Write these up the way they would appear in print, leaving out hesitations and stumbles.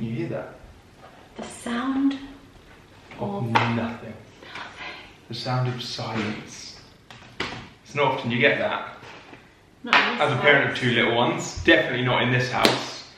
Can you hear that? The sound of nothing. The sound of silence. It's not often you get that. Not in this As a parent of 2 little ones, definitely not in this house.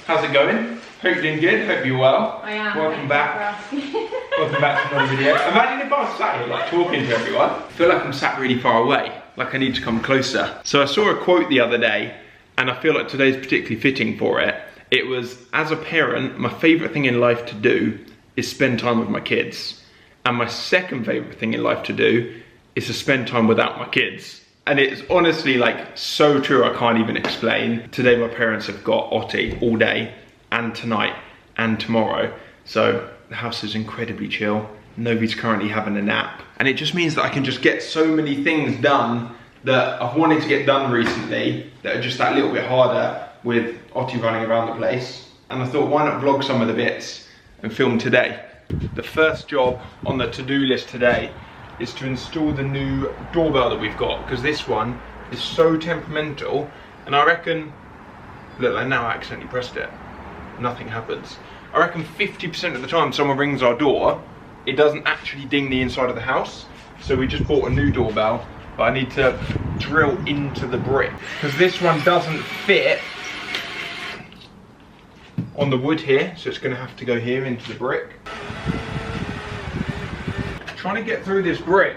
How's it going? Hope you're doing good, hope you're well. I am. Welcome back. Welcome back to another video. Imagine if I was sat here like talking to everyone. I feel like I'm sat really far away, like I need to come closer. So I saw a quote the other day, and I feel like today's particularly fitting for it. It was, as a parent, my favourite thing in life to do is spend time with my kids. And my second favourite thing in life to do is to spend time without my kids. And it's honestly like so true, I can't even explain. Today my parents have got Otti all day and tonight and tomorrow. So the house is incredibly chill. Nobody's currently having a nap. And it just means that I can just get so many things done that I've wanted to get done recently that are just that little bit harder with Otti running around the place. And I thought, why not vlog some of the bits and film today? The first job on the to-do list today is to install the new doorbell that we've got, because this one is so temperamental, and I reckon, look, like now I accidentally pressed it, nothing happens. I reckon 50% of the time someone rings our door, it doesn't actually ding the inside of the house. So we just bought a new doorbell, but I need to drill into the brick, because this one doesn't fit on the wood here, so it's going to have to go here into the brick. Trying to get through this brick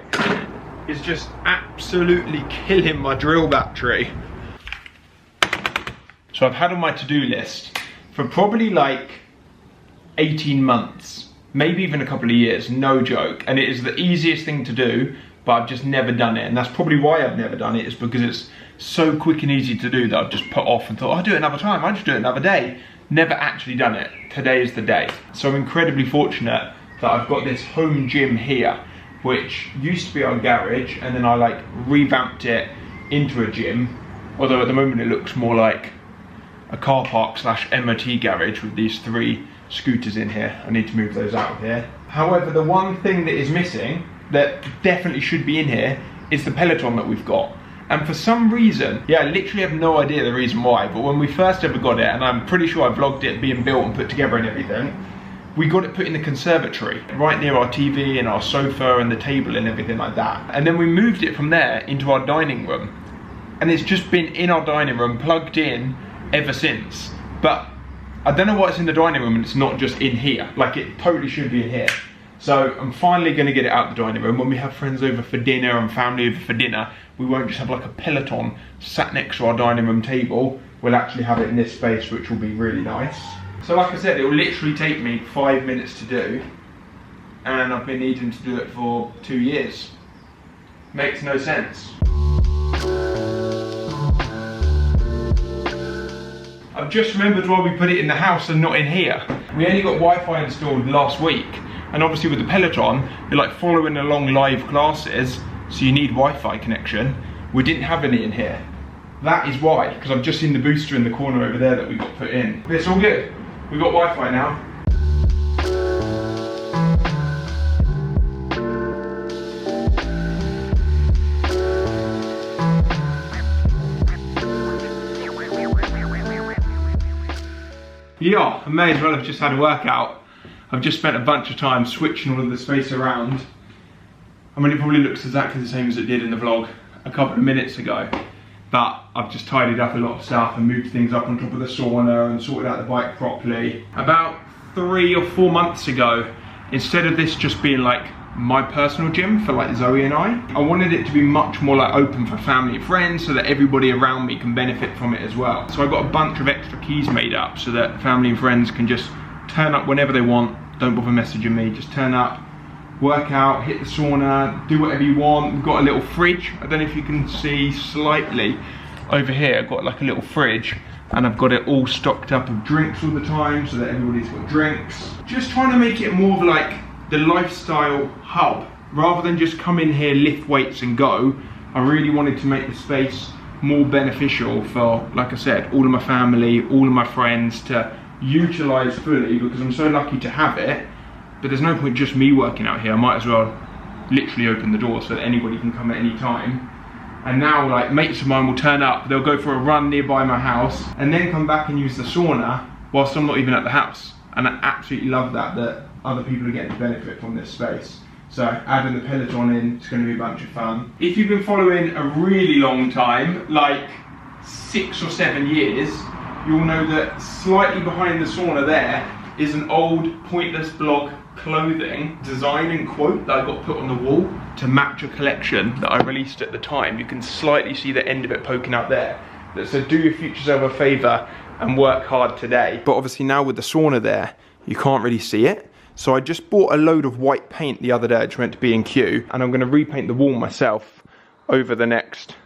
is just absolutely killing my drill battery. So I've had on my to-do list for probably like 18 months, maybe even a couple of years, no joke. And it is the easiest thing to do, but I've just never done it. And that's probably why I've never done it, is because it's so quick and easy to do that I've just put off and thought, I'll do it another time, I'll just do it another day. Never actually done it. Today is the day. So I'm incredibly fortunate that I've got this home gym here, which used to be our garage, and then I like revamped it into a gym. Although at the moment it looks more like a car park / MOT garage with these 3 scooters in here. I need to move those out of here. However, the one thing that is missing that definitely should be in here is the peloton that we've got. And for some reason, yeah, I literally have no idea the reason why, but when we first ever got it, and I'm pretty sure I vlogged it being built and put together and everything, we got it put in the conservatory, right near our TV and our sofa and the table and everything like that. And then we moved it from there into our dining room. And it's just been in our dining room, plugged in ever since. But I don't know why it's in the dining room and it's not just in here. Like, it totally should be in here. So I'm finally gonna get it out the dining room. When we have friends over for dinner and family over for dinner, we won't just have like a peloton sat next to our dining room table. We'll actually have it in this space, which will be really nice. So like I said, it will literally take me 5 minutes to do, and I've been needing to do it for 2 years. Makes no sense. I've just remembered why we put it in the house and not in here. We only got Wi-Fi installed last week, and obviously with the Peloton, you're like following along live classes, so you need Wi-Fi connection. We didn't have any in here. That is why, because I've just seen the booster in the corner over there that we got put in. But it's all good. We've got Wi-Fi now. Yeah, I may as well have just had a workout. I've just spent a bunch of time switching all of the space around. I mean, it probably looks exactly the same as it did in the vlog a couple of minutes ago. But I've just tidied up a lot of stuff and moved things up on top of the sauna and sorted out the bike properly. About 3 or 4 months ago, instead of this just being like my personal gym for like Zoe and I wanted it to be much more like open for family and friends, so that everybody around me can benefit from it as well. So I got a bunch of extra keys made up so that family and friends can just turn up whenever they want. Don't bother messaging me, just turn up, work out, hit the sauna, do whatever you want. We've got a little fridge. I don't know if you can see slightly over here. I've got like a little fridge, and I've got it all stocked up of drinks all the time so that everybody's got drinks. Just trying to make it more of like the lifestyle hub. Rather than just come in here, lift weights and go, I really wanted to make the space more beneficial for, like I said, all of my family, all of my friends to utilise fully, because I'm so lucky to have it. But there's no point just me working out here. I might as well literally open the door so that anybody can come at any time. And now like mates of mine will turn up, they'll go for a run nearby my house and then come back and use the sauna whilst I'm not even at the house. And I absolutely love that other people are getting to benefit from this space. So adding the peloton in, it's going to be a bunch of fun. If you've been following a really long time, like 6 or 7 years, you'll know that slightly behind the sauna there is an old Pointless blog clothing design and quote that I got put on the wall to match a collection that I released at the time. You can slightly see the end of it poking out there. That said, do your future self a favour and work hard today. But obviously now with the sauna there, you can't really see it. So I just bought a load of white paint the other day, which went to B&Q, and I'm going to repaint the wall myself over the next,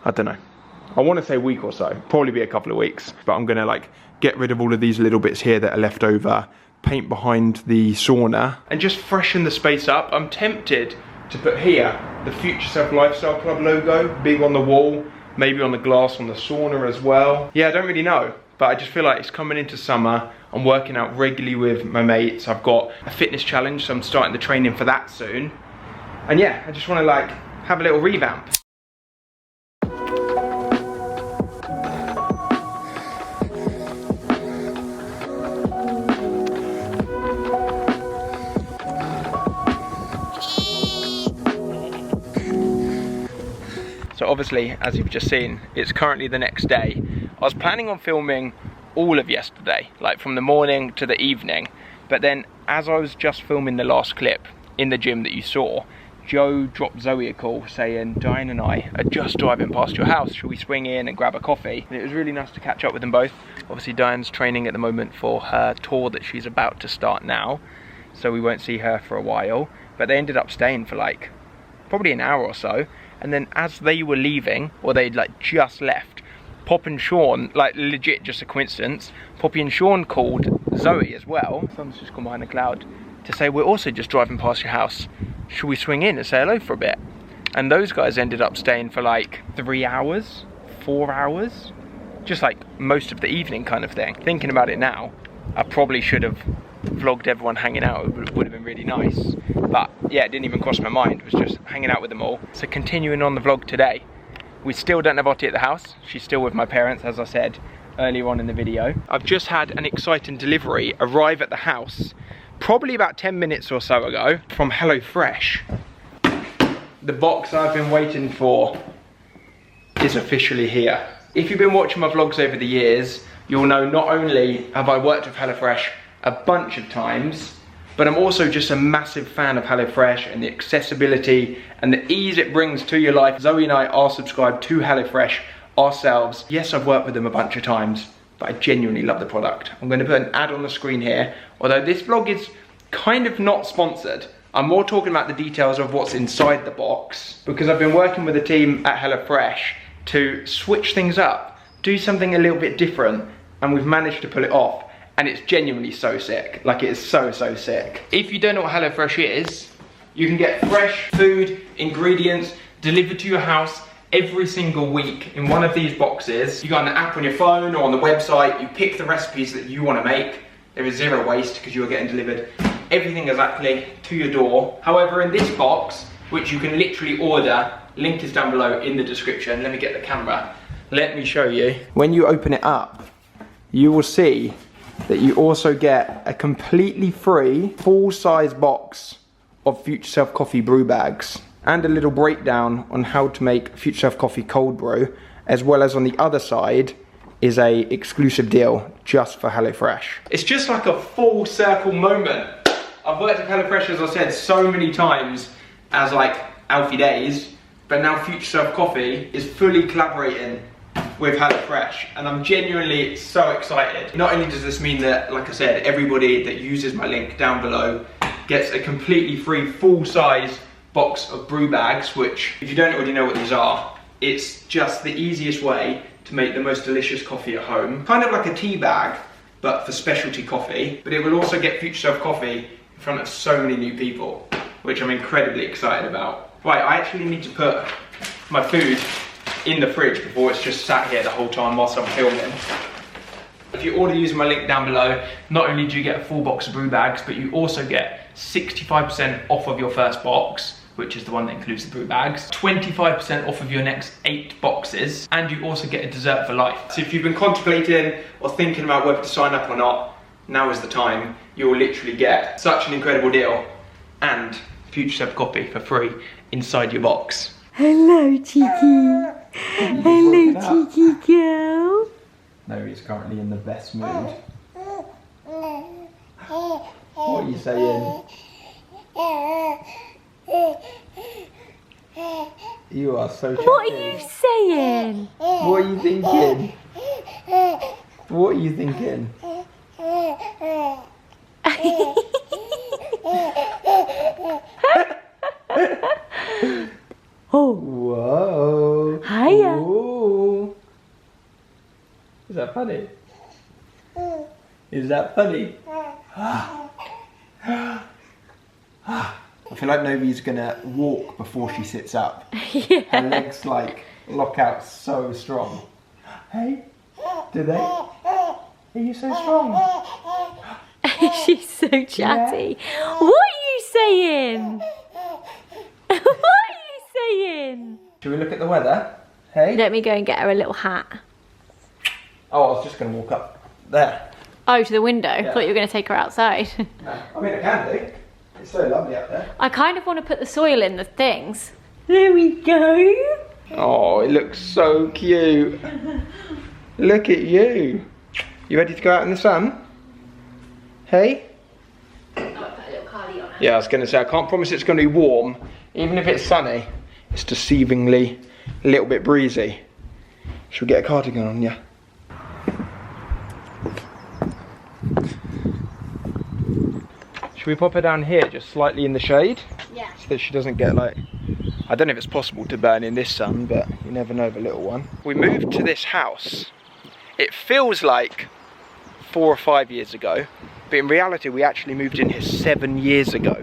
I don't know, I want to say week or so, probably be a couple of weeks, but I'm going to like get rid of all of these little bits here that are left over, paint behind the sauna, and just freshen the space up. I'm tempted to put here the Future Self Lifestyle Club logo, big on the wall, maybe on the glass on the sauna as well. Yeah, I don't really know, but I just feel like it's coming into summer. I'm working out regularly with my mates. I've got a fitness challenge, so I'm starting the training for that soon. And yeah, I just want to like have a little revamp. So obviously, as you've just seen, it's currently the next day. I was planning on filming all of yesterday, like from the morning to the evening, but then as I was just filming the last clip in the gym that you saw, Joe dropped Zoe a call saying, Diane and I are just driving past your house, shall we swing in and grab a coffee? And it was really nice to catch up with them both. Obviously Diane's training at the moment for her tour that she's about to start now, so we won't see her for a while, but they ended up staying for like probably an hour or so. And then as they were leaving, or they'd like just left, Pop and Sean, like legit just a coincidence, Poppy and Sean called Zoe as well, sun's just gone behind a cloud, to say we're also just driving past your house, should we swing in and say hello for a bit? And those guys ended up staying for like 3 hours, 4 hours, just like most of the evening kind of thing. Thinking about it now, I probably should have vlogged everyone hanging out, it would have been really nice. But yeah, it didn't even cross my mind, it was just hanging out with them all. So continuing on the vlog today, we still don't have Ottie at the house. She's still with my parents, as I said earlier on in the video. I've just had an exciting delivery arrive at the house, probably about 10 minutes or so ago, from HelloFresh. The box I've been waiting for is officially here. If you've been watching my vlogs over the years, you'll know not only have I worked with HelloFresh a bunch of times, but I'm also just a massive fan of HelloFresh and the accessibility and the ease it brings to your life. Zoe and I are subscribed to HelloFresh ourselves. Yes, I've worked with them a bunch of times, but I genuinely love the product. I'm going to put an ad on the screen here, although this vlog is kind of not sponsored. I'm more talking about the details of what's inside the box, because I've been working with the team at HelloFresh to switch things up, do something a little bit different, and we've managed to pull it off. And it's genuinely so sick. Like, it is so sick. If you don't know what HelloFresh is, you can get fresh food, ingredients delivered to your house every single week in one of these boxes. You got an app on your phone or on the website, you pick the recipes that you want to make. There is zero waste because you are getting delivered everything exactly to your door. However, in this box, which you can literally order, link is down below in the description. Let me get the camera. Let me show you. When you open it up, you will see that you also get a completely free full-size box of Future Self coffee brew bags and a little breakdown on how to make Future Self coffee cold brew, as well as on the other side is a exclusive deal just for HelloFresh. It's just like a full circle moment. I've worked at HelloFresh, as I said, so many times as like Alfie Deyes, but now Future Self coffee is fully collaborating with HelloFresh, and I'm genuinely so excited. Not only does this mean that, like I said, everybody that uses my link down below gets a completely free full-size box of brew bags, which, if you don't already know what these are, it's just the easiest way to make the most delicious coffee at home. Kind of like a tea bag, but for specialty coffee. But it will also get Future Self coffee in front of so many new people, which I'm incredibly excited about. Right, I actually need to put my food in the fridge before it's just sat here the whole time whilst I'm filming. If you order using my link down below, not only do you get a full box of brew bags, but you also get 65% off of your first box, which is the one that includes the brew bags, 25% off of your next 8 boxes, and you also get a dessert for life. So if you've been contemplating or thinking about whether to sign up or not, now is the time. You'll literally get such an incredible deal and future Seb copy for free inside your box. Hello, cheeky. Hello, cheeky girl. No, he's currently in the best mood. What are you saying? You are so chatty. What are you saying? What are you thinking? What are you thinking? Oh. Whoa. Hiya. Ooh. Is that funny? Is that funny? I feel like Novi's gonna walk before she sits up. Yeah. Her legs like lock out so strong. Hey, do they? Are you so strong? She's so chatty. Yeah. What are you saying? What are you saying? Should we look at the weather? Hey? Let me go and get her a little hat. Oh, I was just gonna walk up there. Oh, to the window? Yeah. I thought you were going to take her outside. No, I mean I can do. It's so lovely out there. I kind of want to put the soil in the things. There we go. Oh, it looks so cute. Look at you. You ready to go out in the sun? Hey? Oh, I put a little cardi on her. Yeah, I was going to say, I can't promise it's going to be warm. Even if it's sunny, it's deceivingly a little bit breezy. Should we get a cardigan on, yeah? Should we pop her down here, just slightly in the shade? Yeah. So that she doesn't get like... I don't know if it's possible to burn in this sun, but you never know with a little one. We moved to this house. It feels like 4 or 5 years ago, but in reality we actually moved in here 7 years ago.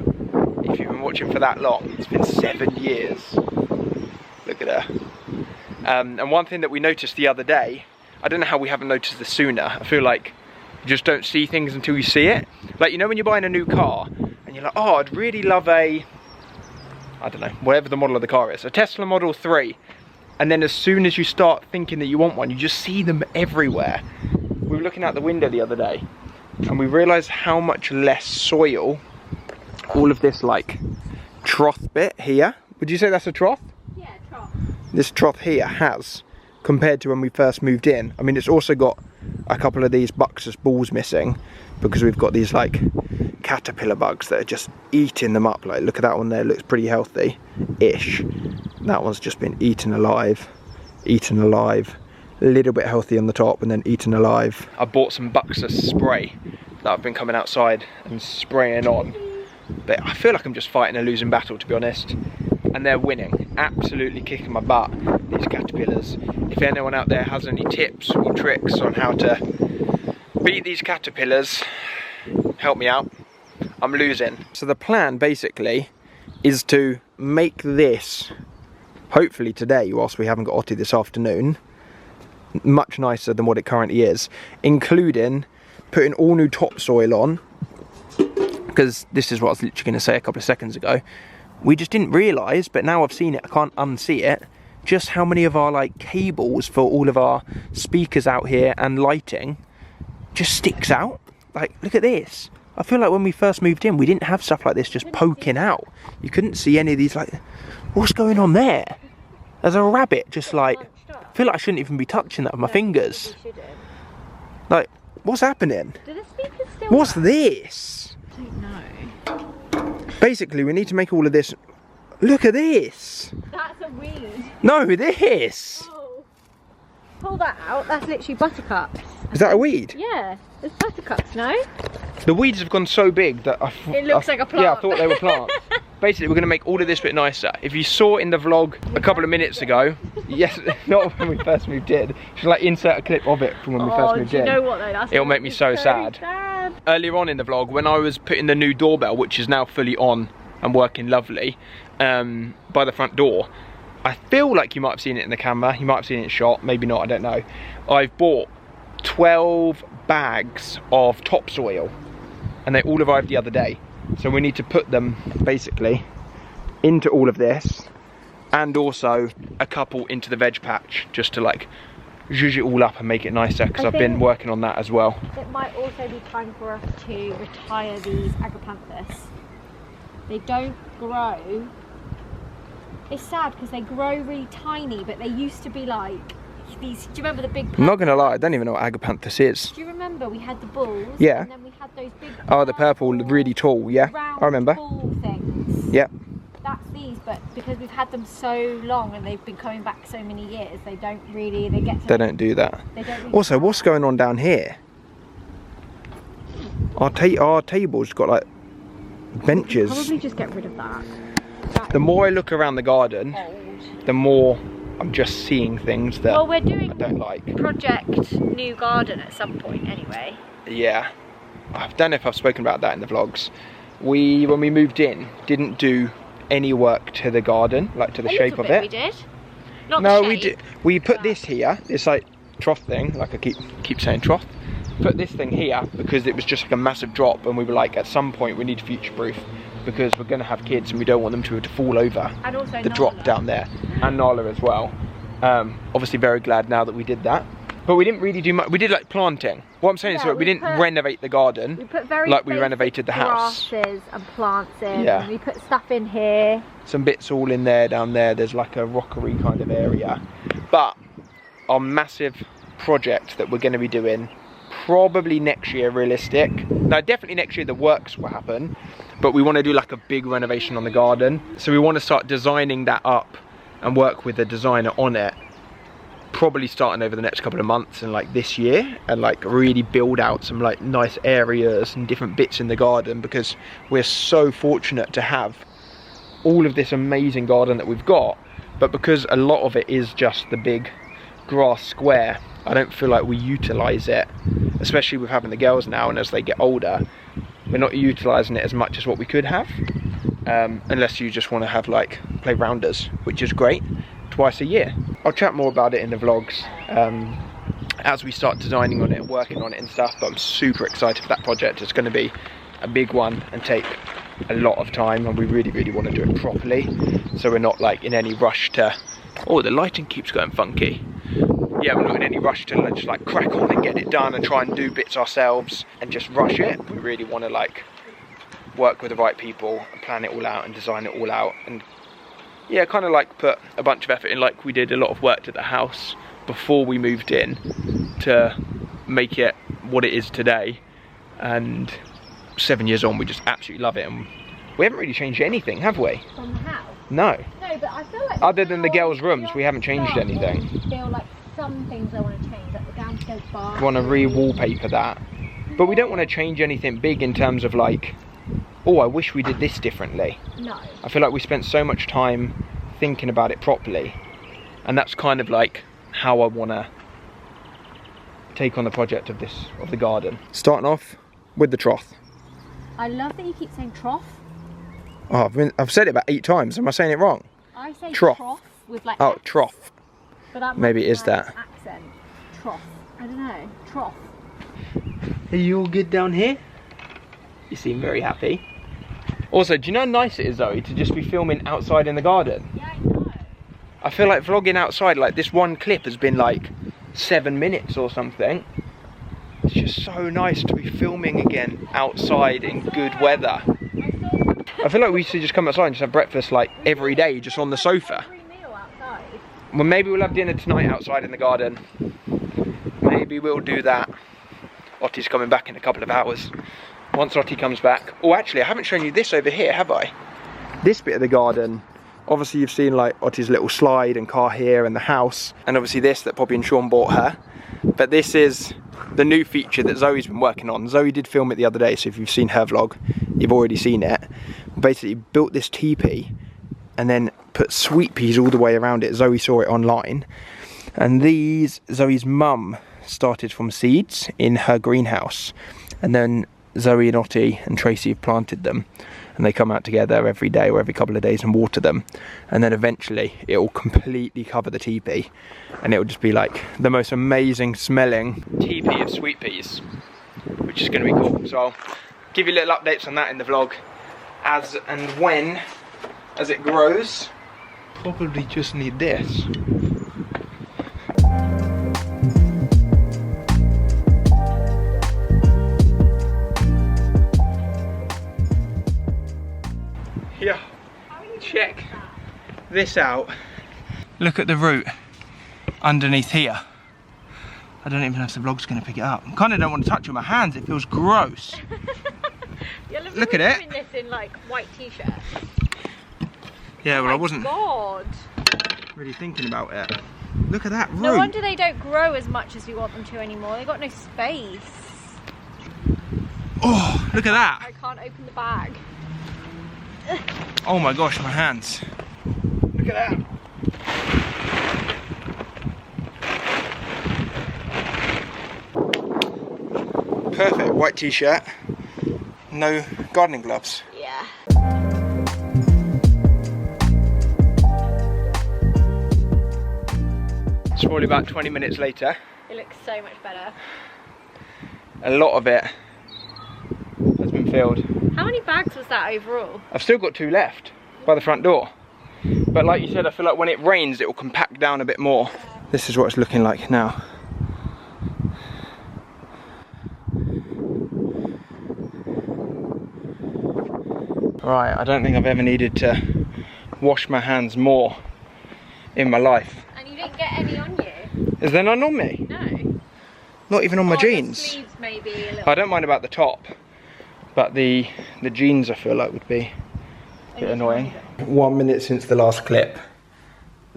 If you've been watching for that long, it's been 7 years. Look at her. And one thing that we noticed the other day, I don't know how we haven't noticed this sooner. I feel like you just don't see things until you see it. Like, you know when you're buying a new car and you're like, oh, I'd really love a, I don't know, whatever the model of the car is, a Tesla Model 3. And then as soon as you start thinking that you want one, you just see them everywhere. We were looking out the window the other day and we realised how much less soil all of this like trough bit here, would you say that's a trough? Yeah, trough. This trough here has compared to when we first moved in. I mean, it's also got a couple of these Buxus balls missing because we've got these like caterpillar bugs that are just eating them up. Like, look at that one there, looks pretty healthy-ish. That one's just been eaten alive, a little bit healthy on the top and then eaten alive. I bought some Buxus spray that I've been coming outside and spraying on, but I feel like I'm just fighting a losing battle, to be honest. And they're winning, absolutely kicking my butt, these caterpillars. If anyone out there has any tips or tricks on how to beat these caterpillars, help me out. I'm losing. So the plan basically is to make this, hopefully today, whilst we haven't got Otti this afternoon, much nicer than what it currently is, including putting all new topsoil on, because this is what I was literally going to say a couple of seconds ago. We just didn't realise, but now I've seen it, I can't unsee it, just how many of our like cables for all of our speakers out here and lighting just sticks out. Like, look at this. I feel like when we first moved in, we didn't have stuff like this just poking out. You couldn't see any of these, like, what's going on there? There's a rabbit just like, I feel like I shouldn't even be touching that with my fingers. Like, what's happening? Do the speakers still What's this? I don't know. Basically, we need to make all of this. Look at this. That's a weed. No, this. Oh. Pull that out. That's literally buttercups. Is that a weed? Yeah, it's buttercups, no? The weeds have gone so big that It looks like a plant. Yeah, I thought they were plants. Basically, we're going to make all of this bit nicer. If you saw in the vlog a couple of minutes ago, yes, not when we first moved in, should like insert a clip of it from when we first moved in. Do you know what though? That's It'll make me so sad. Earlier on in the vlog, when I was putting the new doorbell, which is now fully on and working lovely, by the front door, I feel like you might have seen it in the camera, you might have seen it shot, maybe not, I don't know. I've bought 12 bags of topsoil and they all arrived the other day. So we need to put them basically into all of this and also a couple into the veg patch just to like zhuzh it all up and make it nicer, because I've been working on that as well. It might also be time for us to retire these agapanthus. They don't grow. It's sad because they grow really tiny, but they used to be like these. Do you remember the big? I'm not gonna lie, I don't even know what agapanthus is. Do you remember we had the bulls? Yeah. And then we had those big. Oh, the purple, really tall. Yeah, round I remember. Ball things. Yeah. That's these, but because we've had them so long and they've been coming back so many years, they don't really. They get. They don't do that. They don't really Also, what's going on down here? Our table's got like benches. Probably just get rid of that. The more I look around the garden, the more I'm just seeing things that we're doing I don't like. Project New Garden at some point anyway. Yeah, I don't know if I've spoken about that in the vlogs. When we moved in, didn't do any work to the garden, like to the shape of it. We did. Not no, the shape, we did. We put this here. It's like trough thing. Like I keep saying trough. Put this thing here because it was just like a massive drop, and we were like, at some point we need to future-proof because we're going to have kids and we don't want them to fall over and also the drop down there, and Nala as well. Obviously very glad now that we did that, but we didn't really do much. We did like planting. What I'm saying is that we didn't renovate the garden. We put very like we renovated the house. Grasses and plants in. Yeah. And we put stuff in here. Some bits all in there, down there. There's like a rockery kind of area. But our massive project that we're going to be doing probably next year, realistic. Now, definitely next year the works will happen, but we want to do like a big renovation on the garden. So we want to start designing that up and work with a designer on it, probably starting over the next couple of months and like this year, and like really build out some like nice areas and different bits in the garden, because we're so fortunate to have all of this amazing garden that we've got, but because a lot of it is just the big grass square, I don't feel like we utilize it, especially with having the girls now, and as they get older we're not utilizing it as much as what we could have, unless you just want to have like play rounders, which is great, twice a year. I'll chat more about it in the vlogs as we start designing on it and working on it and stuff, but I'm super excited for that project. It's going to be a big one and take a lot of time, and we really want to do it properly, so we're not like in any rush to... Oh, the lighting keeps going funky. Yeah, we're not in any rush to just like crack on and get it done and try and do bits ourselves and just rush it. We really want to like work with the right people and plan it all out and design it all out, and yeah, kind of like put a bunch of effort in, like we did a lot of work to the house before we moved in to make it what it is today. And 7 years on, we just absolutely love it, and we haven't really changed anything, have we? From the house? No. No, but I feel like... Other than the girls' rooms, we haven't changed anything. I feel like some things I want to change, like the downstairs bar. We want to re-wallpaper that. But we don't want to change anything big in terms of like, oh, I wish we did this differently. No. I feel like we spent so much time thinking about it properly, and that's kind of like how I want to take on the project of the garden. Starting off with the trough. I love that you keep saying trough. Oh, I've said it about 8 times. Am I saying it wrong? I say trough with like oh, X, trough. but that maybe it is that. Accent. Trough. I don't know. Trough. Are you all good down here? You seem very happy. Also, do you know how nice it is, Zoe, to just be filming outside in the garden? Yeah, I know. I feel like vlogging outside, like this one clip has been like 7 minutes or something. It's just so nice to be filming again outside in good weather. I feel like we used to just come outside and just have breakfast like every day, just on the sofa. Every meal outside. Well, maybe we'll have dinner tonight outside in the garden. Maybe we'll do that. Ottie's coming back in a couple of hours. Once Ottie comes back... Oh, actually, I haven't shown you this over here, have I? This bit of the garden. Obviously, you've seen like Ottie's little slide and car here and the house. And obviously this that Poppy and Sean bought her. But this is the new feature that Zoe's been working on. Zoe did film it the other day, so if you've seen her vlog, you've already seen it. Basically built this teepee and then put sweet peas all the way around it. Zoe saw it online. And these, Zoe's mum started from seeds in her greenhouse. And then Zoe and Ottie and Tracy have planted them. And they come out together every day or every couple of days and water them. And then eventually it will completely cover the teepee. And it will just be like the most amazing smelling teepee of sweet peas, which is going to be cool. So I'll give you little updates on that in the vlog as and when, as it grows. Probably just need this. this out. Look at the root underneath here. I don't even know if the vlog's going to pick it up. I kind of don't want to touch it with my hands. It feels gross. Look at it. This in like white t-shirt. Yeah, well, I wasn't God. really thinking about it. Look at that root. No wonder they don't grow as much as we want them to anymore. They've got no space. Oh, look at that. I can't open the bag. Oh my gosh, my hands. Look at that. Perfect white t-shirt, no gardening gloves. Yeah. It's probably about 20 minutes later. It looks so much better. A lot of it has been filled. How many bags was that overall? I've still got 2 left by the front door. But like you said, I feel like when it rains, it will compact down a bit more. This is what it's looking like now. Right, I don't think I've ever needed to wash my hands more in my life. And you didn't get any on you? Is there none on me? No. Not even on my The jeans? sleeves maybe a little. I don't mind about the top, but the jeans I feel like would be a bit annoying. 1 minute since the last clip.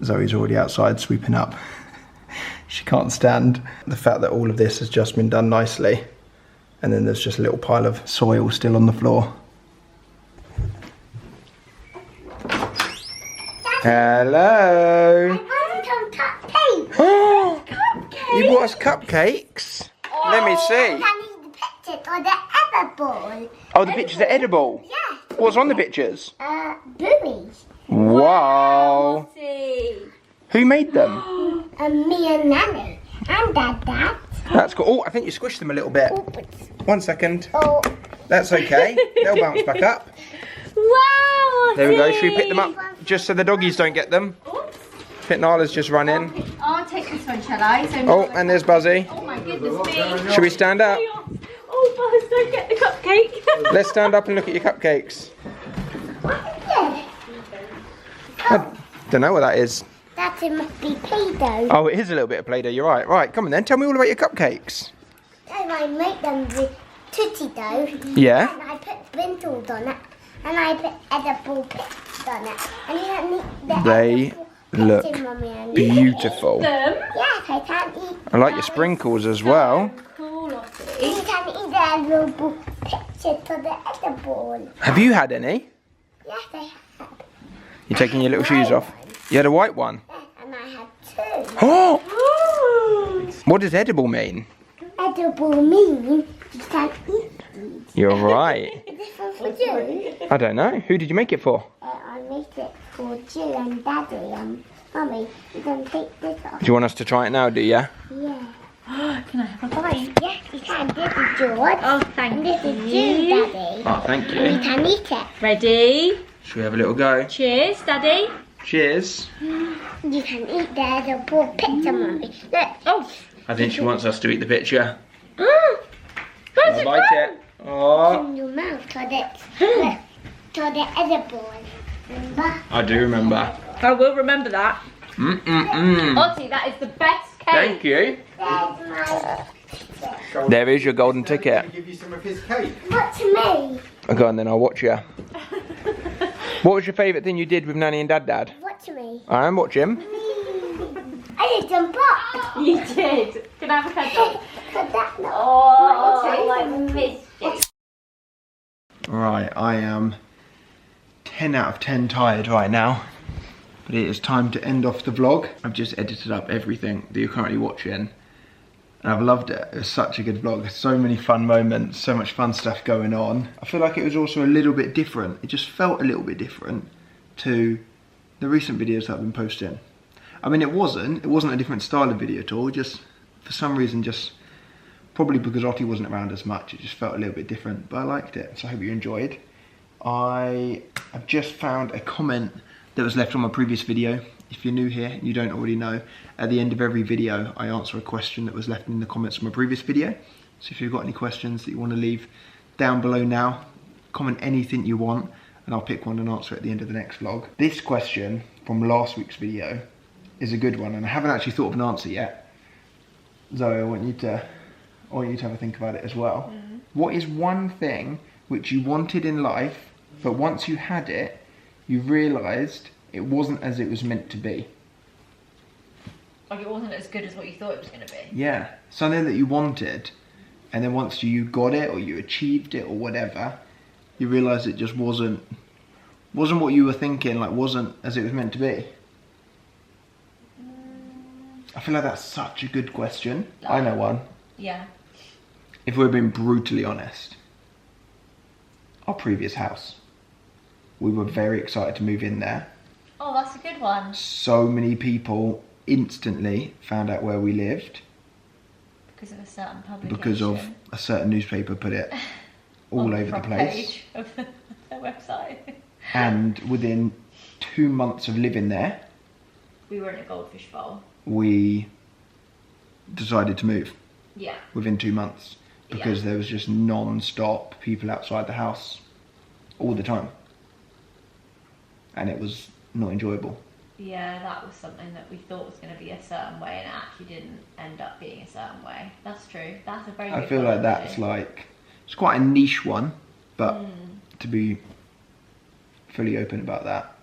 Zoe's already outside sweeping up. She can't stand the fact that all of this has just been done nicely. And then there's just a little pile of soil still on the floor. Hello. I want some cupcakes. Oh, Cupcakes. you bought us cupcakes? Let me see. I need the pictures or the edible. Oh, the pictures are edible? Yeah. What's on the pictures? Boobies. Wow. Who made them? Me and Nanny. And Dad. That's cool. Oh, I think you squished them a little bit. 1 second. Oh. That's okay. They'll bounce back up. Wow! There we go. Should we pick them up just so the doggies don't get them? Fit Nala's just run in. I'll take this one, shall I? So Oh, and there's Buzzy. oh my goodness me. Should we stand up? Oh, Buzz, don't get the cupcake. Let's stand up and look at your cupcakes. I don't know what that is. That it must be Play-Doh. Oh, it is a little bit of Play-Doh. You're right. Right, come on then. Tell me all about your cupcakes. And I make them with Tootsie Dough. Yeah. And I put bintles on it. And I put edible pictures on it. And you can eat the They edible look pictures, Mummy, and beautiful. yes, I can eat. I like your sprinkles as well. Cool, You Alfie. can eat the edible picture to the edible. Have you had any? Yes, I have. You're taking your little shoes off. You had a white one. Yes, and I had 2. Oh! What does edible mean? Edible mean you can eat. You're right. Is this one for you? I don't know. Who did you make it for? I made it for Jill and Daddy and Mummy. You can take this off. Do you want us to try it now, do you? Yeah. Can I have a bite? Yes, you can. This is George. Oh, thank And this is you. Jill, Daddy. Oh, thank You can eat it. Ready? Should we have a little go? Cheers, Daddy. Cheers. You can eat the edible picture, Mummy. Look. Oh. I think she wants us to eat the picture. Where's I it like from? it. Oh, In your mouth to the edible. Remember? I do remember. I will remember that. Mm-mm-mm. Auntie, that is the best cake. Thank you. There's my... There is your golden ticket. Give you some of his cake. What to me? Go on then, I'll watch you. What was your favourite thing you did with Nanny and Dad? What to me? I am watching. I did jump up. You did. Can I have a cuddle? But that not. Oh, I missed it. Right, I am 10 out of 10 tired right now. But it is time to end off the vlog. I've just edited up everything that you're currently watching. And I've loved it. It was such a good vlog. So many fun moments, so much fun stuff going on. I feel like it was also a little bit different. It just felt a little bit different to the recent videos that I've been posting. I mean, it wasn't a different style of video at all. Just, for some reason, just probably because Ottie wasn't around as much, it just felt a little bit different, but I liked it. So I hope you enjoyed. I've just found a comment that was left on my previous video. If you're new here and you don't already know, at the end of every video, I answer a question that was left in the comments from my previous video. So if you've got any questions that you want to leave down below now, comment anything you want, and I'll pick one and answer at the end of the next vlog. This question from last week's video is a good one, and I haven't actually thought of an answer yet. Zoe, I want you to have a think about it as well. What is one thing which you wanted in life, but once you had it, you realised it wasn't as it was meant to be? Like it wasn't as good as what you thought it was going to be? Yeah, something that you wanted, and then once you got it or you achieved it or whatever, you realised it just wasn't what you were thinking, like wasn't as it was meant to be. I feel like that's such a good question. I know one. Yeah. If we're being brutally honest, our previous house, we were very excited to move in there. Oh, that's a good one. So many people instantly found out where we lived. Because of a certain publication. Because of a certain newspaper put it all over the place. Page of their website. And within 2 months of living there, we were in a goldfish bowl. We decided to move. Yeah. Within 2 months. Because there was just non-stop people outside the house all the time. And it was not enjoyable. Yeah, that was something that we thought was going to be a certain way and it actually didn't end up being a certain way. That's true. That's a very good I feel one, like that's like, it's quite a niche one, but to be fully open about that.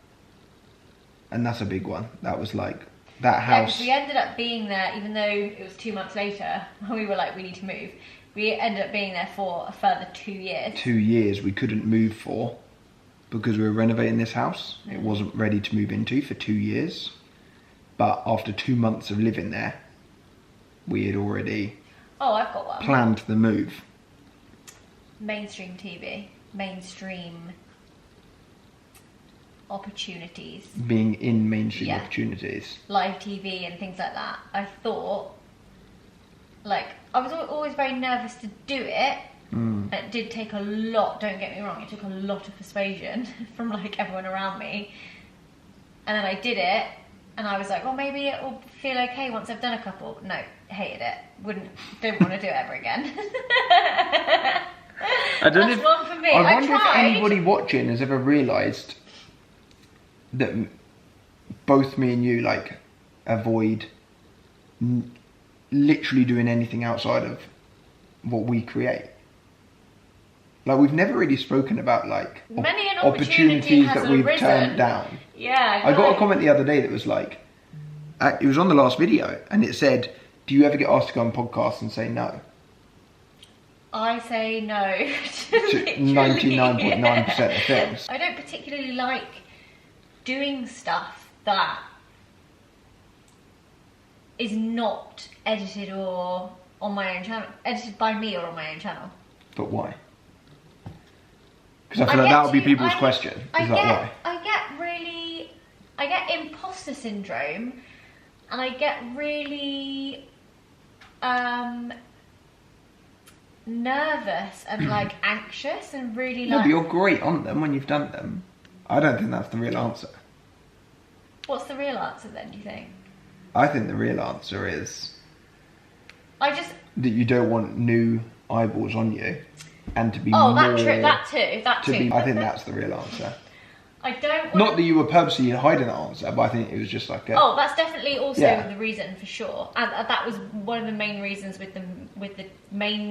And that's a big one. That was like, that house. Yeah, we ended up being there, even though it was 2 months later, when we were like, we need to move. We ended up being there for a further 2 years. 2 years we couldn't move for because we were renovating this house. It wasn't ready to move into for 2 years. But after 2 months of living there, we had already I've got one. planned the move. Mainstream TV. Mainstream opportunities. Being in mainstream opportunities. Live TV and things like that. I thought, like, I was always very nervous to do it. It did take a lot, don't get me wrong, it took a lot of persuasion from like everyone around me. And then I did it, and I was like, well, maybe it will feel okay once I've done a couple. No, hated it. Don't want to do it ever again. I don't That's know one for me. I wonder if tried. anybody watching has ever realised that both me and you like avoid literally doing anything outside of what we create. Like we've never really spoken about like Many an opportunities has that we've arisen. turned down. Yeah, I got a comment the other day that was like, it was on the last video, and it said, "Do you ever get asked to go on podcasts and say no?" I say no To 99.9% of things. I don't particularly like doing stuff that is not edited or on my own channel, edited by me or on my own channel. But why? Because I feel like that would be people's question. Is that why? I get imposter syndrome, and I get really nervous and like anxious and really No, like. but you're great on them when you've done them. I don't think that's the real answer. What's the real answer then, do you think? I think the real answer is I just. that you don't want new eyeballs on you, and to be Oh, more. that too. I think that's the real answer. I don't want. Not that you were purposely hiding the answer, but I think it was just like a. Oh, that's definitely also Yeah. the reason for sure, and that was one of the main reasons with the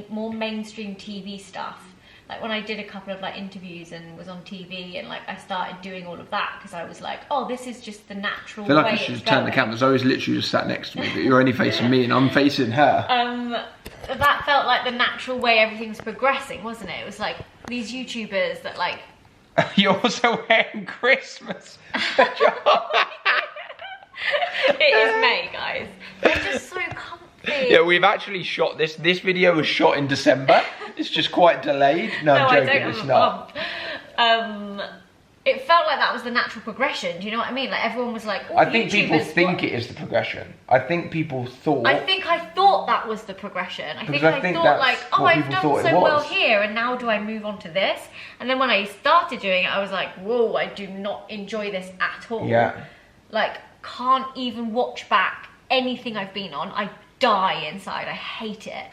more mainstream TV stuff. Like when I did a couple of like interviews and was on TV, and like I started doing all of that because I was like, oh, this is just the natural I feel like way I should it's just turn the going. camera. Zoe's literally just sat next to me, but you're only facing me and I'm facing her. That felt like the natural way everything's progressing, wasn't it? It was like these YouTubers that like. You're also wearing Christmas. It is May, guys. They're just so comfy. Yeah, we've actually shot this. This video was shot in December. It's just quite delayed. No, I'm joking. I don't It's have not. a bump. It felt like that was the natural progression. Do you know what I mean? Like everyone was like, oh, I think people YouTubers, think it is the progression. I think people thought. I thought that was the progression. I think that's thought like, oh, what I've people done thought it so well was. here, and now do I move on to this? And then when I started doing it, I was like, whoa, I do not enjoy this at all. Yeah. Like, can't even watch back anything I've been on. I die inside. I hate it.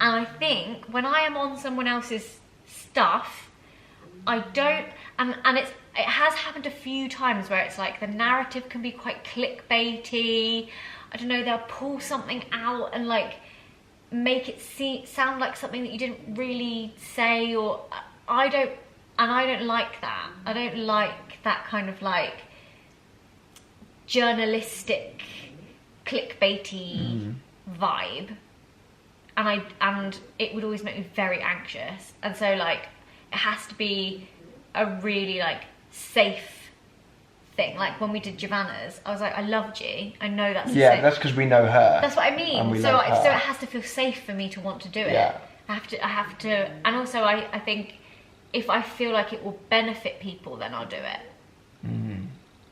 And I think when I am on someone else's stuff, I don't, and it has happened a few times where it's like the narrative can be quite clickbaity. I don't know, they'll pull something out and like make it sound like something that you didn't really say, or I don't like that. I don't like that kind of like journalistic clickbaity vibe, and it would always make me very anxious, and so like it has to be a really like safe thing. Like when we did Giovanna's, I was like, I love G, I know that's safe. That's because we know her. That's what I mean. And So it has to feel safe for me to want to do it. Yeah. I have to, and also I think if I feel like it will benefit people, then I'll do it.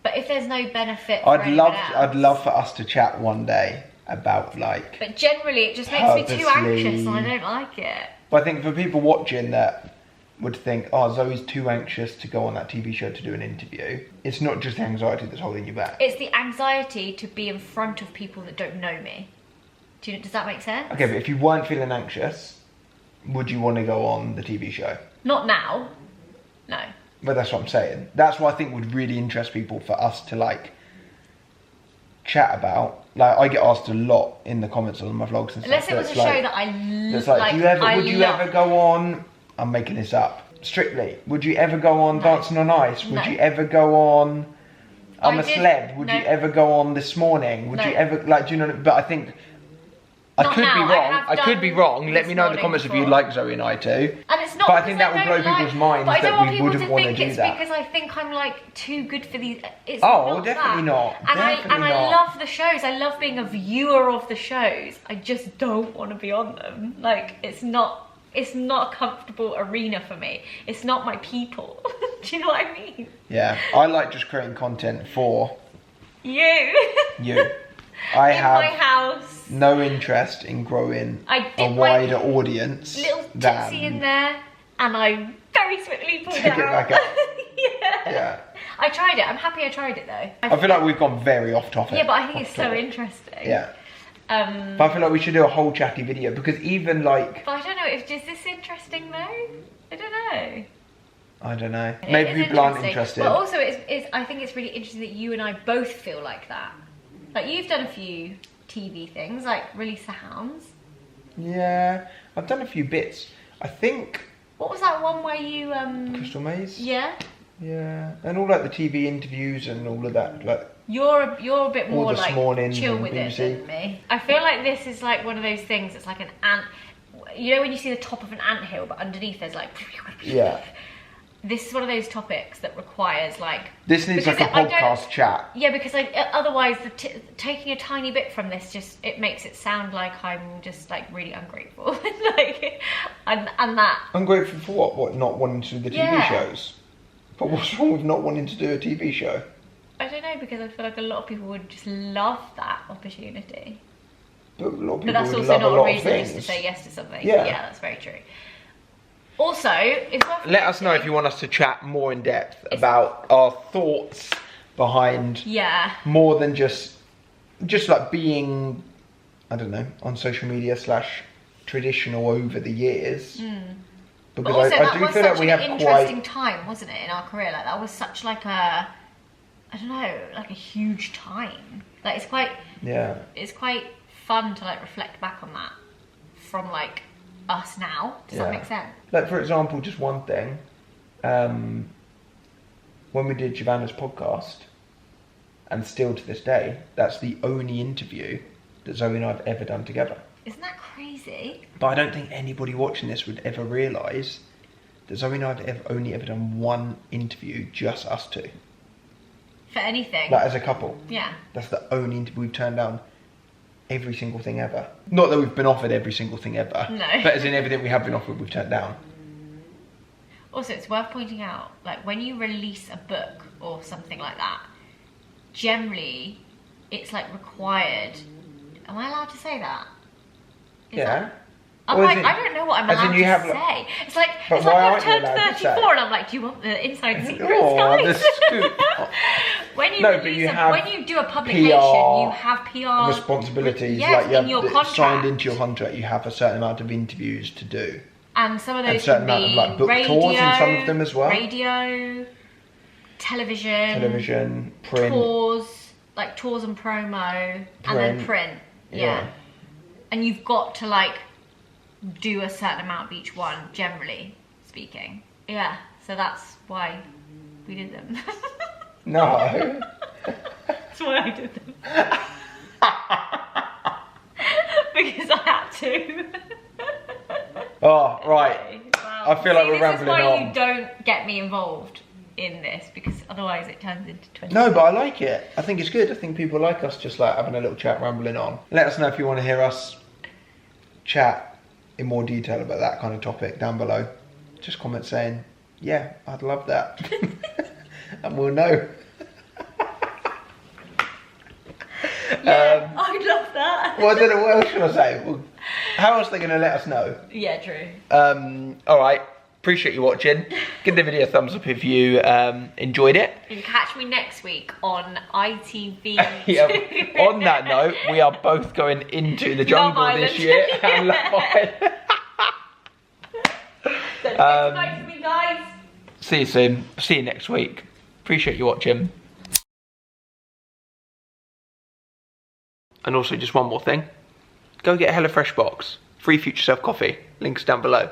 But if there's no benefit, I'd love for us to chat one day about like. But generally, it just makes me too anxious, and I don't like it. But I think for people watching that would think, oh, Zoe's too anxious to go on that TV show to do an interview. It's not just the anxiety that's holding you back. It's the anxiety to be in front of people that don't know me. Does that make sense? Okay, but if you weren't feeling anxious, would you want to go on the TV show? Not now. No. But that's what I'm saying. That's what I think would really interest people for us to like chat about. Like I get asked a lot in the comments on my vlogs and stuff. Unless it was a show that I love. Like, would you ever go on? I'm making this up. Strictly. Would you ever go on Dancing on Ice? Would you ever go on I'm a Celeb? Would you ever go on This Morning? Would you ever like? Do you know? But I think. I could be wrong. I could be wrong. Let me know in the comments if you'd like Zoe and I too. And it's not. But I think that would blow people's minds that we wouldn't want to do it's that. because I think I'm like too good for these. It's definitely not. And I love the shows. I love being a viewer of the shows. I just don't want to be on them. Like it's not a comfortable arena for me. It's not my people. Do you know what I mean? Yeah, I like just creating content for you. I in have my house. No interest in growing a wider audience. Little tipsy in there, and I very swiftly pulled it out. It back up. Yeah. I tried it. I'm happy I tried it though. I feel like we've gone very off topic. Yeah, but I think it's so interesting. Yeah. But I feel like we should do a whole chatty video because even like. But I don't know. Is this interesting though? I don't know. Maybe people aren't interested. But also, I think it's really interesting that you and I both feel like that. Like you've done a few TV things, like Release the Hounds. Yeah, I've done a few bits. I think. What was that one where you Crystal Maze? Yeah. Yeah, and all like the TV interviews and all of that. Like you're a bit more like chill with BBC. it than me. I feel like this is like one of those things. It's like an ant. You know when you see the top of an anthill, but underneath there's like. Yeah. This is one of those topics that requires like. This needs like a podcast chat. Yeah, because like otherwise, taking a tiny bit from this it makes it sound like I'm just like really ungrateful, like, and that. Ungrateful for what? What, not wanting to do the TV shows? But what's wrong with not wanting to do a TV show? I don't know, because I feel like a lot of people would just love that opportunity. But a lot of people that's would also love not a lot a reason of things. just to say yes to something. Yeah, that's very true. Also, it's worth let us know if you want us to chat more in depth about our thoughts behind more than just like being, I don't know, on social media / traditional over the years. Because also, I do feel like we have an interesting time, wasn't it, in our career? Like that was such like a, I don't know, like a huge time. Like it's quite fun to like reflect back on that from like us now. Does that make sense? Like for example, just one thing, when we did Giovanna's podcast, and still to this day, that's the only interview that Zoe and I have ever done together. Isn't that crazy? But I don't think anybody watching this would ever realise that Zoe and I have only ever done one interview, just us two. For anything? Like as a couple. Yeah. That's the only interview we've turned down. Every single thing ever. Not that we've been offered every single thing ever. No. But as in everything we have been offered, we've turned down. Also, it's worth pointing out, like when you release a book or something like that, generally, it's like required. Am I allowed to say that? I'm like, I don't know what I'm allowed to say. It's like I've turned 34 and I'm like, do you want the inside secrets, guys? The scoop. When you do a publication, you have PR responsibilities. Yes, like you have in your contract. Signed into your contract, you have a certain amount of interviews to do. And some of those can be amount of, like, book tours, and some of them as well. Radio, television, print, tours, like tours and promo, and then print. Yeah. And you've got to like do a certain amount of each one, generally speaking. Yeah, so that's why we did them. No. That's why I did them. Because I had to. Oh, right. Well, I feel like we're rambling on. This is why you don't get me involved in this, because otherwise it turns into 20. No, but I like it. I think it's good. I think people like us just like having a little chat, rambling on. Let us know if you want to hear us chat in more detail about that kind of topic down below. Just comment saying, yeah, I'd love that. And we'll know. Yeah, I'd love that. Well, I don't know, what else should I say? Well, how else are they going to let us know? Yeah, true. Alright, appreciate you watching. Give the video a thumbs up if you enjoyed it. And catch me next week on ITV. Yeah, on that note, we are both going into the jungle this year. And Love Island. Subscribe to me, guys. See you soon. See you next week. Appreciate you watching. And also, just one more thing. Go get a HelloFresh box. Free Future Self coffee. Links down below.